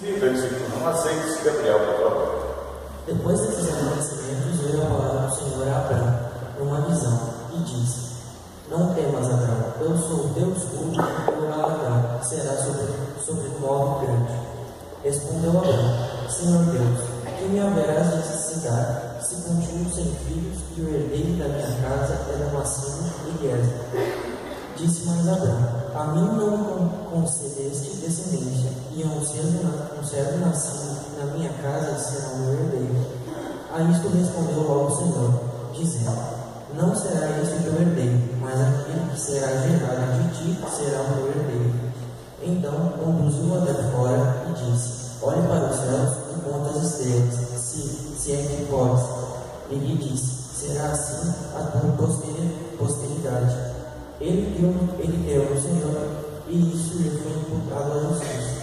Versículo 1 a 6, Gabriel, por favor. Depois desses acontecimentos, veio a palavra do Senhor a Abrão, numa visão, e disse: Não temas, Abrão, eu sou o teu escudo e o galardão que será sobre modo grande. Respondeu Abrão: Senhor Deus, que me haverás de necessidade, se continuo sem filhos, e o herdeiro da minha casa é Damasceno e Guerra? Disse mais Abrão: A mim não me concedeste descendência, e um servo nascido na minha casa será o meu herdeiro. A isto respondeu logo o Senhor, dizendo: Não será este o teu herdeiro, mas aquele que será gerado de ti será o meu herdeiro. Então conduziu até fora e disse: Olhe para os céus e conta as estrelas, se é que podes. E lhe disse: Será assim a tua posteridade. Ele deu ao Senhor, e isso lhe foi imputado à justiça.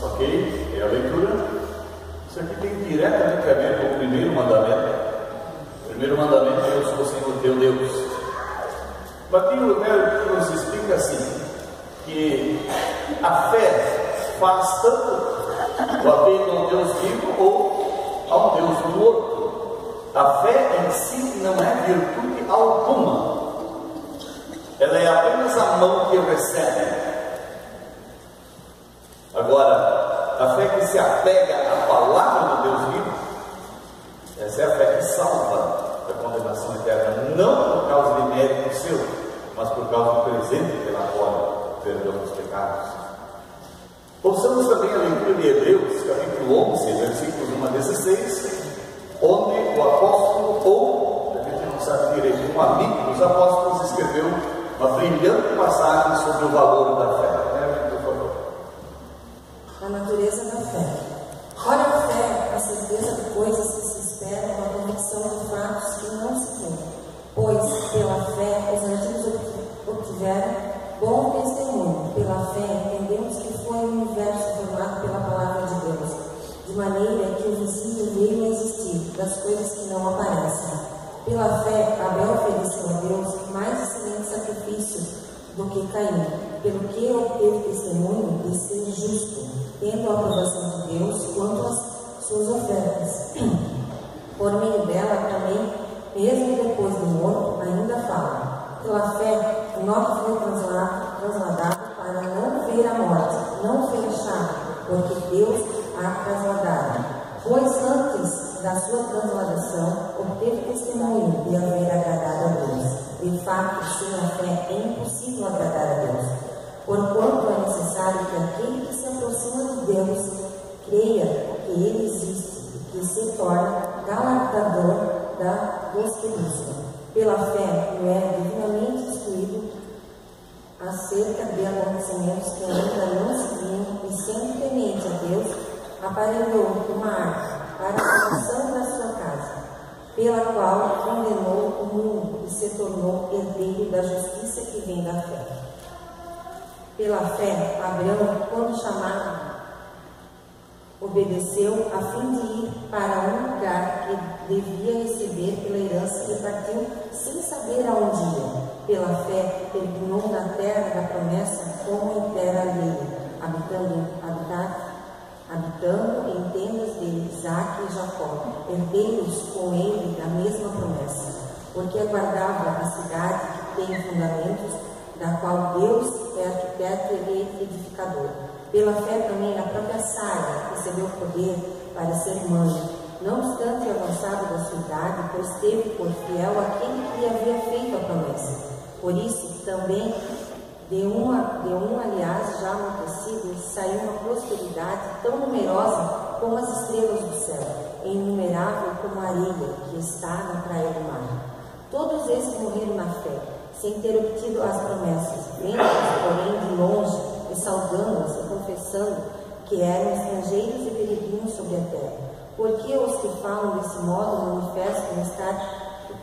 Ok, é a leitura. Isso aqui tem diretamente a ver com o primeiro mandamento. O primeiro mandamento é: Eu sou o Senhor teu Deus. Aqui o Nero nos explica assim, que a fé faz tanto o apego ao Deus vivo ou ao Deus morto. A fé em si não é virtude alguma. Ela é apenas a mão que recebe. Agora, a fé que se apega à palavra do Deus vivo, essa é a fé que salva da condenação eterna, não por causa de mérito seu, mas por causa do presente pela qual perdão dos pecados. Ouçamos também a leitura de Hebreus, capítulo 11, versículos 1 a 16, onde o apóstolo, ou, a gente não sabe direito, um amigo dos apóstolos, escreveu uma brilhante passagem sobre o valor da fé. Por favor. A natureza da fé. Ora, a fé é a certeza de coisas que se esperam, a convicção de fatos que não se veem. Pois, pela fé, os antigos obtiveram bom testemunho. Pela fé, entendemos que foi o universo formado pela palavra de Deus, de maneira que o visível veio a existir das coisas que não aparecem. Pela fé, Abel ofereceu a Deus mais excelente sacrifício do que Caim, pelo que obteve testemunho de ser justo, tendo a aprovação de Deus quanto às suas ofertas. Por meio dela também, mesmo depois de morto, ainda fala. Pela fé, Enoque foi trasladado para não ver a morte, não foi achado, porque Deus a trasladara. Pois antes da sua transladação, obteve testemunho de haver agradado a Deus. De fato, sem a fé é impossível agradar a Deus, porquanto é necessário que aquele que se aproxima de Deus creia que Ele existe e que se torna galardador dos que buscam. Pela fé, Noé, divinamente instruído acerca de acontecimentos que ainda não se viam, e sendo temente a Deus, aparelhou uma arca para a salvação da sua casa, pela qual condenou o mundo e se tornou herdeiro da justiça que vem da fé. Pela fé, Abraão, quando chamado, obedeceu a fim de ir para um lugar que devia receber pela herança e partiu sem saber aonde ia. Pela fé, peregrinou na terra da promessa como em terra alheia, habitando em tendas de Isaque e Jacó, herdeiros com ele da mesma promessa, porque aguardava a cidade que tem fundamentos, da qual Deus é arquiteto e edificador. Pela fé também a própria Sara recebeu poder para ser mãe, não obstante avançado da sua idade, pois teve por fiel aquele que lhe havia feito a promessa. Por isso também de um aliás já amortecido, saiu uma prosperidade tão numerosa como as estrelas do céu, e inumerável como a areia que está na praia do mar. Todos esses morreram na fé, sem ter obtido as promessas, vendo-as, porém, de longe, e saudando-as e confessando que eram estrangeiros e peregrinos sobre a terra. Porque os que falam desse modo manifestam estar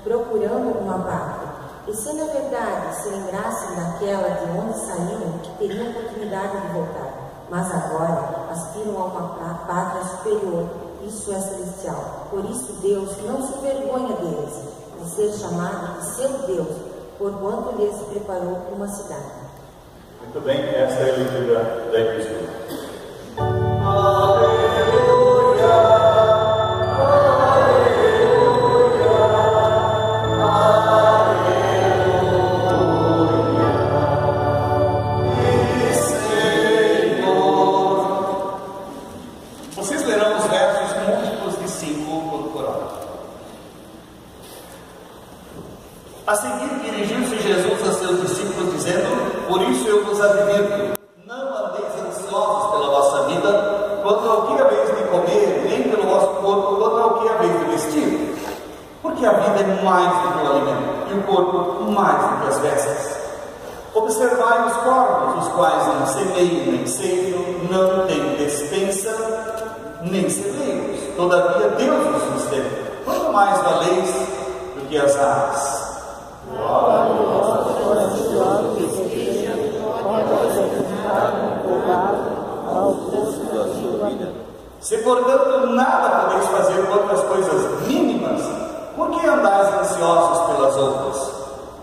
procurando uma pátria. E se na verdade se lembrassem daquela de onde saíram, teriam oportunidade de voltar. Mas agora aspiram a uma pátria superior, isso é celestial. Por isso Deus não se envergonha deles, de ser chamado de seu Deus, porquanto lhes preparou uma cidade. Muito bem, esta é a leitura da Epístola. seguir, dirigiu-se Jesus a seus discípulos, dizendo: por isso eu vos advirto, não andeis ansiosos pela vossa vida, quanto ao que haveis de comer, nem pelo vosso corpo, quanto ao que haveis de vestir. Porque a vida é mais do que o alimento, e o corpo mais do que as vestes. Observai os corvos, os quais não semeiam nem ceifam, não têm despensa, nem celeiros. Todavia Deus os sustenta. Quanto mais valeis do que as aves. Se portanto nada podeis fazer contra as coisas mínimas, por que andais ansiosos pelas outras?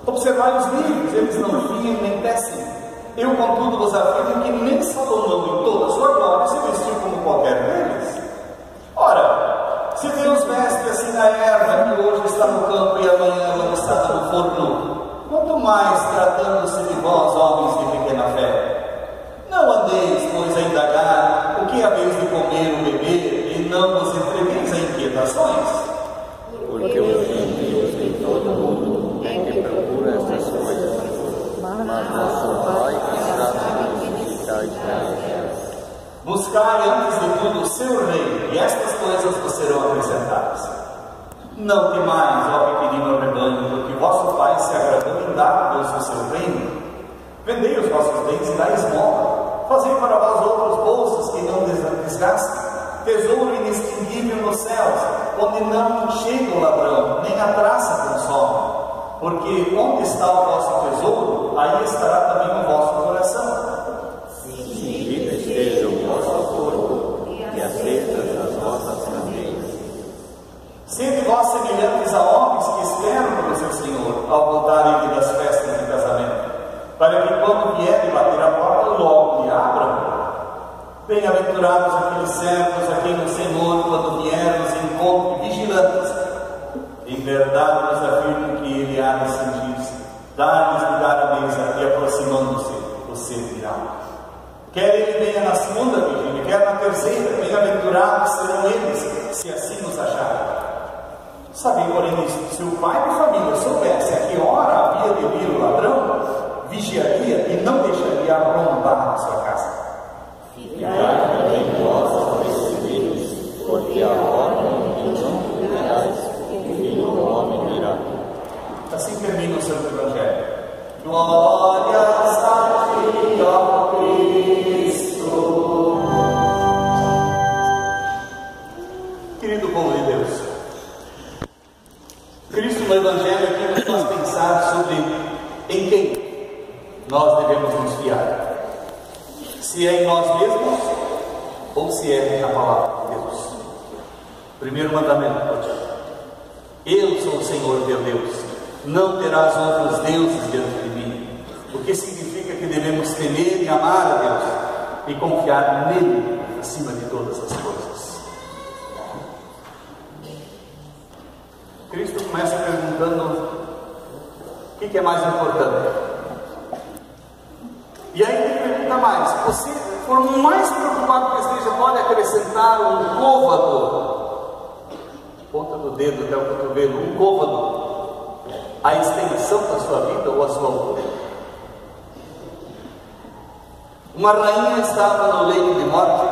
Observai os lírios, eles não fiam nem tecem. Eu, contudo, vos afirmo que nem Salomão, em toda a sua glória, se vestiu como qualquer deles. Ora, se Deus veste assim a erva que hoje está no campo e amanhã é lançada no forno, quanto mais tratando-se de vós, homens de pequena fé. Não andeis, pois, a indagar o que haveis de comer ou beber, e não vos entregueis a inquietações. Porque os gentios de todo o mundo é que procura estas coisas, mas nosso Pai que está nos céus. Buscai antes de tudo o seu reino, e estas coisas vos serão acrescentadas. Não temais, ó pequenino rebanho, porque vosso Pai se agradou em dar-vos o seu reino. Vendei os vossos bens e dai esmola. Fazei para vós outros bolsos que não desgastem, tesouro inextinguível nos céus, onde não chega o ladrão, nem a traça consome. Porque onde está o vosso tesouro, aí estará também o vosso coração. Bendito esteja o vosso corpo e aceitas as vossas candeias. Sede vós semelhantes a homens que esperam pelo seu Senhor, ao voltarem das festas de casamento, para que quando vier e bater a porta, logo lhe abram. Bem-aventurados aqueles servos a quem o Senhor, quando vier, nos encontre vigilantes. Em verdade nos afirmo que ele há de sentir-se, dar-lhes de dar a mesa, e aproximando-se, o servirá. Quer ele venha na segunda vigília, quer na terceira, bem-aventurados serão eles, se assim nos acharem. Sabem, porém, isto: se o pai de família soubesse a que hora havia de vir o ladrão, vigiaria e não deixaria arrombar a sua casa. Ficai também vós apercebidos, porque a hora em que não cuidareis, o Filho do Homem virá. Assim termina o Santo Evangelho. Glórias a ti, ó Cristo. Querido povo de Deus, Cristo no Evangelho aqui nos faz pensar sobre em quem nós devemos nos fiar. Se é em nós mesmos ou se é na palavra de Deus. Primeiro mandamento: eu sou o Senhor teu Deus, não terás outros deuses diante de mim. O que significa que devemos temer e amar a Deus e confiar nele acima de todas as coisas. Cristo começa perguntando o que é mais importante. E aí ele pergunta mais: você, por mais preocupado que esteja, pode acrescentar um côvado, ponta do dedo até o cotovelo, um côvado, a extensão da sua vida ou a sua altura? Uma rainha estava no leito de morte,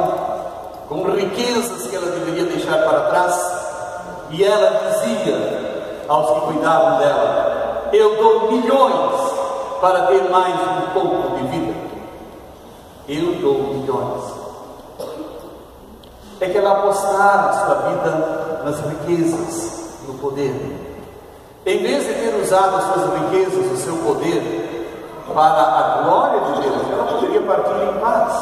com riquezas que ela deveria deixar para trás, e ela dizia aos que cuidavam dela: eu dou milhões para ter mais um pouco de vida. Eu dou milhões. É que ela apostara a sua vida nas riquezas, no poder. Em vez de ter usado as suas riquezas, o seu poder, para a glória de Deus, ela poderia partir em paz.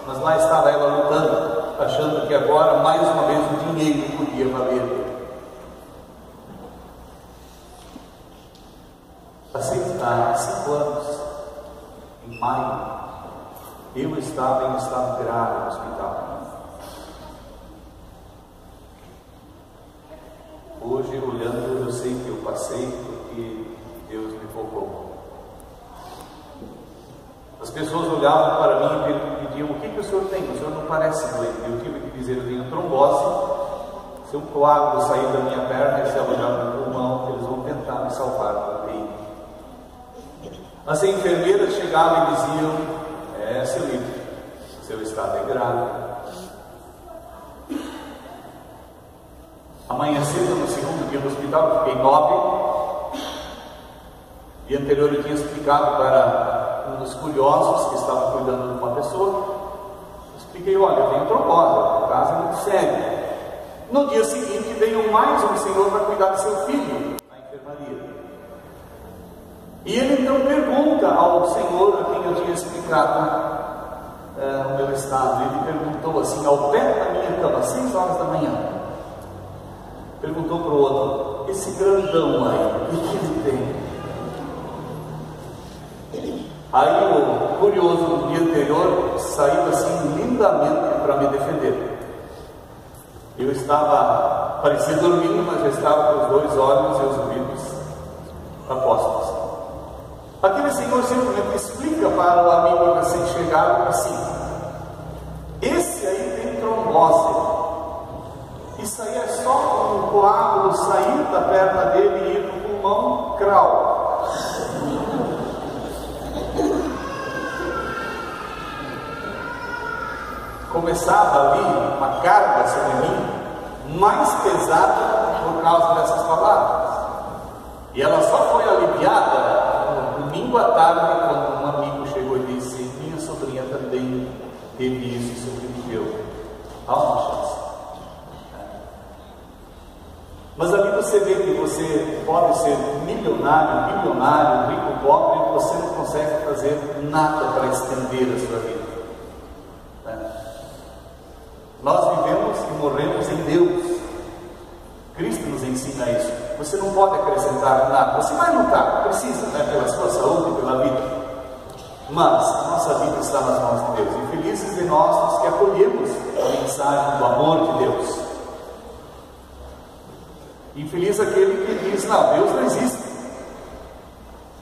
Mas lá estava ela lutando, achando que agora, mais uma vez, o dinheiro podia valer. Assim, há 5 anos, em maio, eu estava em estado grave no hospital. Hoje, olhando, eu sei que eu passei porque Deus me poupou. As pessoas olhavam para mim e pediam: o que o senhor tem? O senhor não parece doente. Eu tive que dizer: eu tenho trombose. Se um coágulo sair da minha perna e se alojar no pulmão, eles vão tentar me salvar da UTI. As enfermeiras chegavam e diziam: seu filho, seu estado é grave. Amanhecendo no segundo dia do hospital, eu fiquei 9. Dia anterior eu tinha explicado para um dos curiosos que estava cuidando de uma pessoa. Expliquei: olha, eu tenho trombose, o caso é muito sério. No dia seguinte veio mais um senhor para cuidar do seu filho na enfermaria. E ele então pergunta ao senhor a quem eu tinha explicado o meu estado. Ele perguntou assim, ao pé da minha cama, às 6 horas da manhã, perguntou para o outro: esse grandão aí, o que ele tem? Aí o curioso do dia anterior saiu assim lindamente para me defender. Eu estava, parecia dormindo, mas já estava com os 2 olhos e os ouvidos apostos. Aquele senhor simplesmente explica para o amigo recém-chegado assim: esse aí tem trombose. Isso aí é só um coágulo sair da perna dele e ir para o pulmão, crau. Começava ali uma carga sobre mim, mais pesada por causa dessas palavras. E ela só foi aliviada no domingo à tarde, quando um amigo chegou e disse: minha sobrinha também teve isso e sobreviveu. Há uma chance. Mas ali você vê que você pode ser milionário, bilionário, rico, pobre, e você não consegue fazer nada para estender a sua vida. Nós vivemos e morremos em Deus. Cristo nos ensina isso. Você não pode acrescentar nada. Você vai lutar, precisa, pela sua saúde, pela vida. Mas a nossa vida está nas mãos de Deus. E felizes de nós os que acolhemos a mensagem do amor de Deus. Infeliz aquele que diz: não, Deus não existe.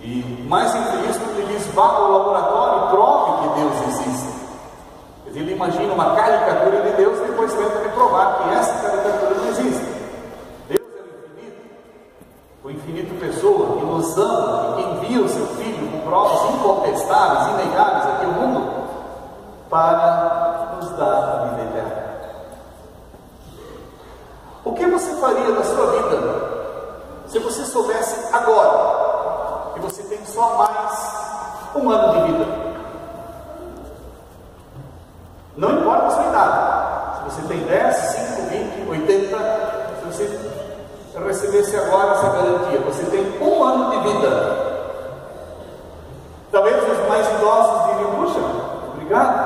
E mais infeliz quando ele diz: vá ao laboratório e prove que Deus existe. Ele imagina uma caricatura de Deus e depois tenta me provar que essa caricatura não existe. Deus é o infinito pessoa que nos ama e que envia o seu Filho com provas incontestáveis, inegáveis aqui no mundo, para nos dar a vida eterna. O que você faria na sua vida se você soubesse agora que você tem só mais 1 ano de vida? Não importa a sua idade, se você tem 10, 5, 20, 80, se você recebesse agora essa garantia, você tem 1 ano de vida. Talvez os mais idosos diriam: puxa, obrigado.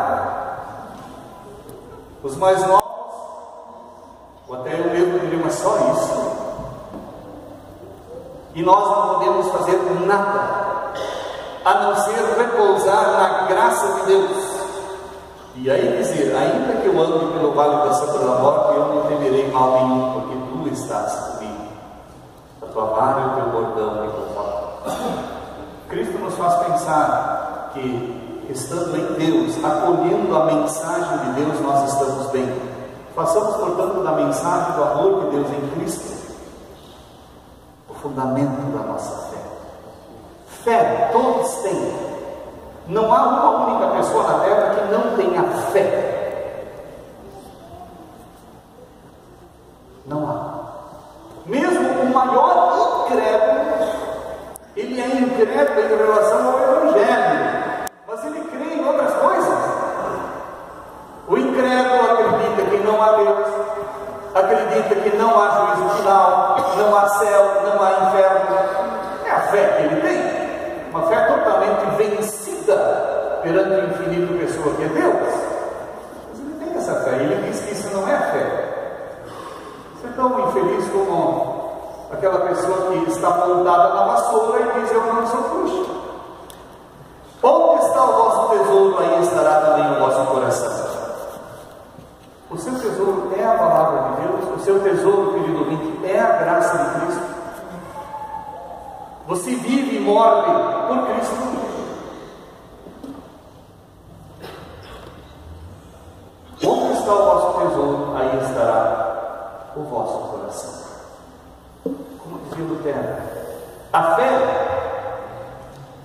Os mais novos, ou até eu mesmo diria: mas só isso? E nós não podemos fazer nada a não ser repousar na graça de Deus. E aí dizer: ainda que eu ande pelo vale da sombra da morte, eu não temerei mal nenhum, porque tu estás comigo. A tua vara e o teu bordão me confortam. Cristo nos faz pensar que, estando em Deus, acolhendo a mensagem de Deus, nós estamos bem. Façamos, portanto, da mensagem do amor de Deus em Cristo o fundamento da nossa fé. Fé todos têm. Não há uma única pessoa na terra que não tenha fé. Não há. Mesmo o maior incrédulo, ele é incrédulo em relação ao Evangelho, mas ele crê em outras coisas. O incrédulo acredita que não há Deus, acredita que não há juízo final, não há céu, não há inferno. É a fé que ele tem, uma fé totalmente vencida perante o infinito pessoa que é Deus. Mas ele tem essa fé, ele diz que isso não é fé. Você é tão infeliz como aquela pessoa que está montada na vassoura e diz: eu não sou puxa. Onde está o vosso tesouro, aí estará também o vosso coração. O seu tesouro é a palavra de Deus. O seu tesouro, querido ouvinte, é a graça de Cristo. Você vive e morre por Cristo. Onde está o vosso tesouro, aí estará o vosso coração. Como dizia Lutero, a fé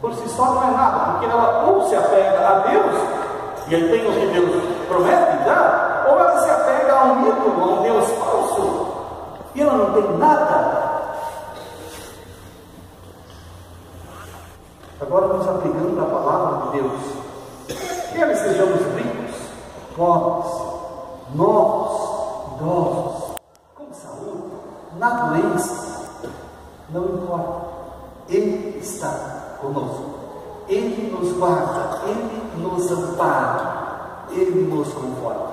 por si só não é nada, porque ela ou se apega a Deus, e aí tem o que Deus promete já, ou ela se apega a um ídolo, a um Deus falso, e ela não tem nada. Agora nos apegando à palavra de Deus, quer estejamos ricos, pobres, novos, idosos, com saúde, na doença, não importa, Ele está conosco, Ele nos guarda, Ele nos ampara, Ele nos conforta,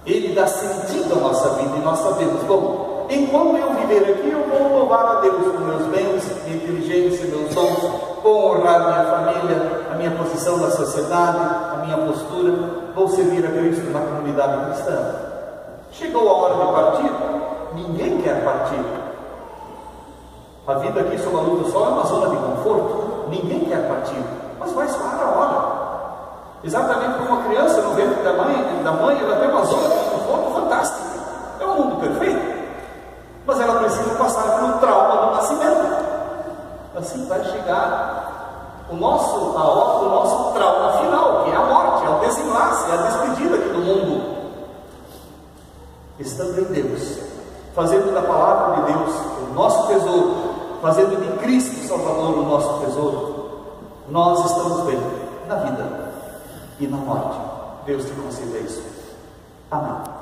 Ele dá sentido à nossa vida, e nós sabemos, bom, enquanto eu viver aqui, eu vou louvar a Deus com meus bens, minha inteligência, meus dons, vou honrar minha família, a minha posição na sociedade, a minha postura, vou servir a Cristo na comunidade cristã. Chegou a hora de partir, ninguém quer partir. A vida aqui sob a luz do sol é uma zona de conforto, ninguém quer partir, mas vai chegar a hora. Exatamente como uma criança no ventre da mãe, ela tem uma zona de conforto fantástica, é um mundo perfeito, mas ela precisa passar pelo trauma do nascimento. Assim vai chegar o nosso trauma final, que é a morte, é o desenlace, é a despedida aqui do mundo. Estando em Deus, fazendo da palavra de Deus o nosso tesouro, fazendo de Cristo Salvador o nosso tesouro, nós estamos bem na vida e na morte. Deus te conceda isso. Amém.